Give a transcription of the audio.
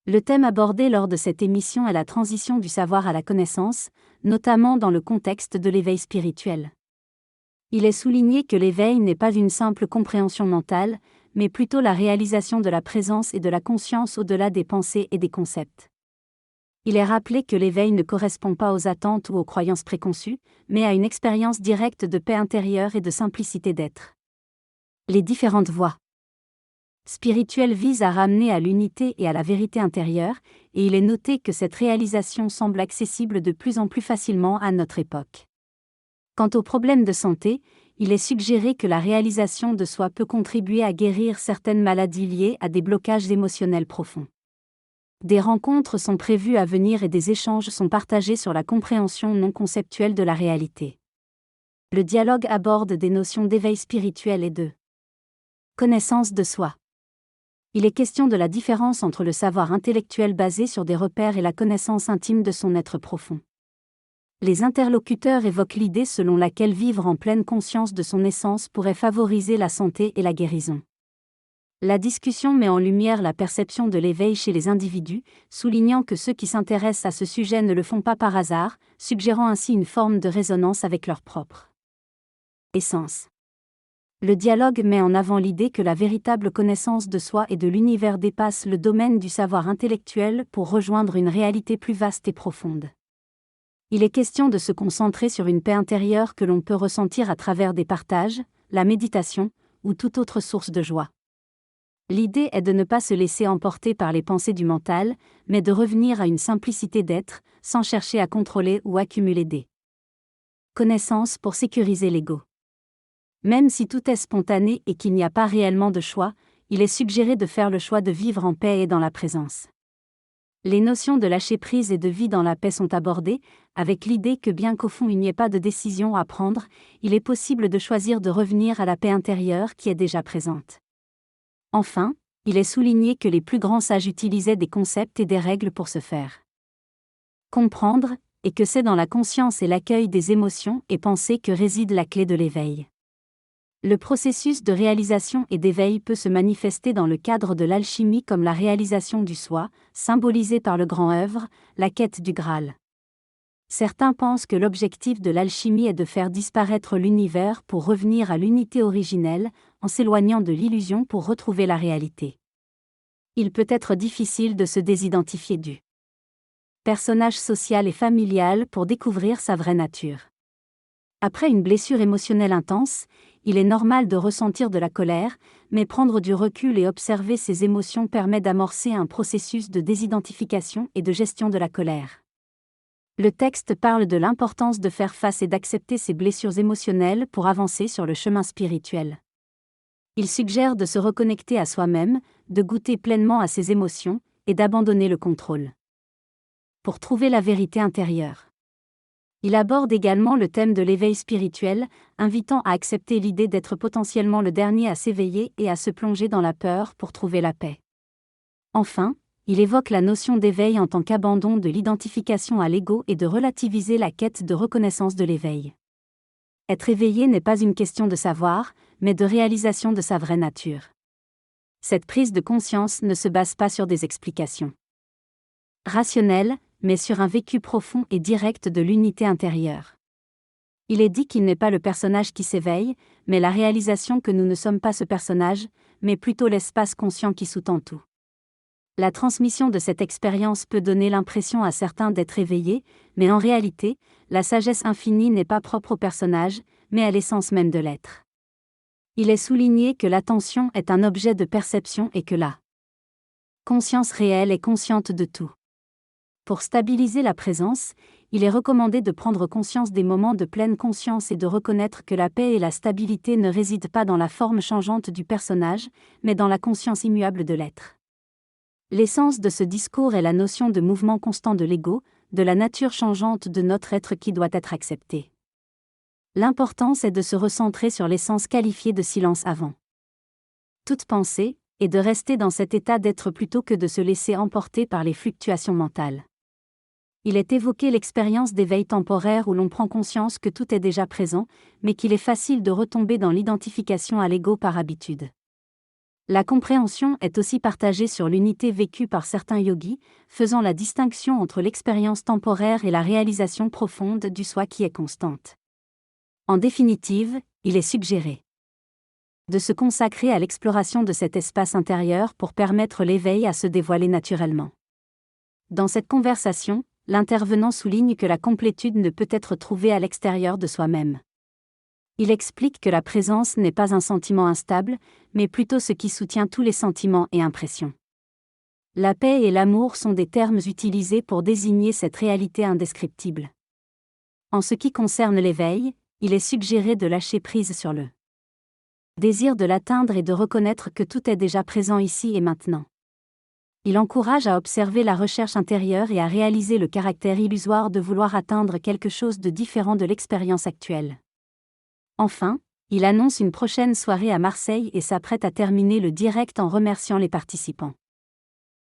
Le thème abordé lors de cette émission est la transition du savoir à la connaissance, notamment dans le contexte de l'éveil spirituel. Il est souligné que l'éveil n'est pas une simple compréhension mentale, mais plutôt la réalisation de la présence et de la conscience au-delà des pensées et des concepts. Il est rappelé que l'éveil ne correspond pas aux attentes ou aux croyances préconçues, mais à une expérience directe de paix intérieure et de simplicité d'être. Les différentes voies spirituelles visent à ramener à l'unité et à la vérité intérieure, et il est noté que cette réalisation semble accessible de plus en plus facilement à notre époque. Quant aux problèmes de santé, il est suggéré que la réalisation de soi peut contribuer à guérir certaines maladies liées à des blocages émotionnels profonds. Des rencontres sont prévues à venir et des échanges sont partagés sur la compréhension non conceptuelle de la réalité. Le dialogue aborde des notions d'éveil spirituel et de connaissance de soi. Il est question de la différence entre le savoir intellectuel basé sur des repères et la connaissance intime de son être profond. Les interlocuteurs évoquent l'idée selon laquelle vivre en pleine conscience de son essence pourrait favoriser la santé et la guérison. La discussion met en lumière la perception de l'éveil chez les individus, soulignant que ceux qui s'intéressent à ce sujet ne le font pas par hasard, suggérant ainsi une forme de résonance avec leur propre essence. Le dialogue met en avant l'idée que la véritable connaissance de soi et de l'univers dépasse le domaine du savoir intellectuel pour rejoindre une réalité plus vaste et profonde. Il est question de se concentrer sur une paix intérieure que l'on peut ressentir à travers des partages, la méditation, ou toute autre source de joie. L'idée est de ne pas se laisser emporter par les pensées du mental, mais de revenir à une simplicité d'être, sans chercher à contrôler ou accumuler des connaissances pour sécuriser l'ego. Même si tout est spontané et qu'il n'y a pas réellement de choix, il est suggéré de faire le choix de vivre en paix et dans la présence. Les notions de lâcher prise et de vie dans la paix sont abordées, avec l'idée que bien qu'au fond il n'y ait pas de décision à prendre, il est possible de choisir de revenir à la paix intérieure qui est déjà présente. Enfin, il est souligné que les plus grands sages utilisaient des concepts et des règles pour se faire comprendre, et que c'est dans la conscience et l'accueil des émotions et pensées que réside la clé de l'éveil. Le processus de réalisation et d'éveil peut se manifester dans le cadre de l'alchimie comme la réalisation du soi, symbolisée par le grand œuvre, la quête du Graal. Certains pensent que l'objectif de l'alchimie est de faire disparaître l'univers pour revenir à l'unité originelle, en s'éloignant de l'illusion pour retrouver la réalité. Il peut être difficile de se désidentifier du personnage social et familial pour découvrir sa vraie nature. Après une blessure émotionnelle intense, il est normal de ressentir de la colère, mais prendre du recul et observer ces émotions permet d'amorcer un processus de désidentification et de gestion de la colère. Le texte parle de l'importance de faire face et d'accepter ces blessures émotionnelles pour avancer sur le chemin spirituel. Il suggère de se reconnecter à soi-même, de goûter pleinement à ses émotions, et d'abandonner le contrôle. Pour trouver la vérité intérieure. Il aborde également le thème de l'éveil spirituel, invitant à accepter l'idée d'être potentiellement le dernier à s'éveiller et à se plonger dans la peur pour trouver la paix. Enfin, il évoque la notion d'éveil en tant qu'abandon de l'identification à l'ego et de relativiser la quête de reconnaissance de l'éveil. Être éveillé n'est pas une question de savoir, mais de réalisation de sa vraie nature. Cette prise de conscience ne se base pas sur des explications rationnelles, mais sur un vécu profond et direct de l'unité intérieure. Il est dit qu'il n'est pas le personnage qui s'éveille, mais la réalisation que nous ne sommes pas ce personnage, mais plutôt l'espace conscient qui sous-tend tout. La transmission de cette expérience peut donner l'impression à certains d'être éveillés, mais en réalité, la sagesse infinie n'est pas propre au personnage, mais à l'essence même de l'être. Il est souligné que l'attention est un objet de perception et que la conscience réelle est consciente de tout. Pour stabiliser la présence, il est recommandé de prendre conscience des moments de pleine conscience et de reconnaître que la paix et la stabilité ne résident pas dans la forme changeante du personnage, mais dans la conscience immuable de l'être. L'essence de ce discours est la notion de mouvement constant de l'ego, de la nature changeante de notre être qui doit être acceptée. L'importance est de se recentrer sur l'essence qualifiée de silence avant toute pensée, et de rester dans cet état d'être plutôt que de se laisser emporter par les fluctuations mentales. Il est évoqué l'expérience d'éveil temporaire où l'on prend conscience que tout est déjà présent, mais qu'il est facile de retomber dans l'identification à l'ego par habitude. La compréhension est aussi partagée sur l'unité vécue par certains yogis, faisant la distinction entre l'expérience temporaire et la réalisation profonde du soi qui est constante. En définitive, il est suggéré de se consacrer à l'exploration de cet espace intérieur pour permettre l'éveil à se dévoiler naturellement. Dans cette conversation, l'intervenant souligne que la complétude ne peut être trouvée à l'extérieur de soi-même. Il explique que la présence n'est pas un sentiment instable, mais plutôt ce qui soutient tous les sentiments et impressions. La paix et l'amour sont des termes utilisés pour désigner cette réalité indescriptible. En ce qui concerne l'éveil, il est suggéré de lâcher prise sur le désir de l'atteindre et de reconnaître que tout est déjà présent ici et maintenant. Il encourage à observer la recherche intérieure et à réaliser le caractère illusoire de vouloir atteindre quelque chose de différent de l'expérience actuelle. Enfin, il annonce une prochaine soirée à Marseille et s'apprête à terminer le direct en remerciant les participants.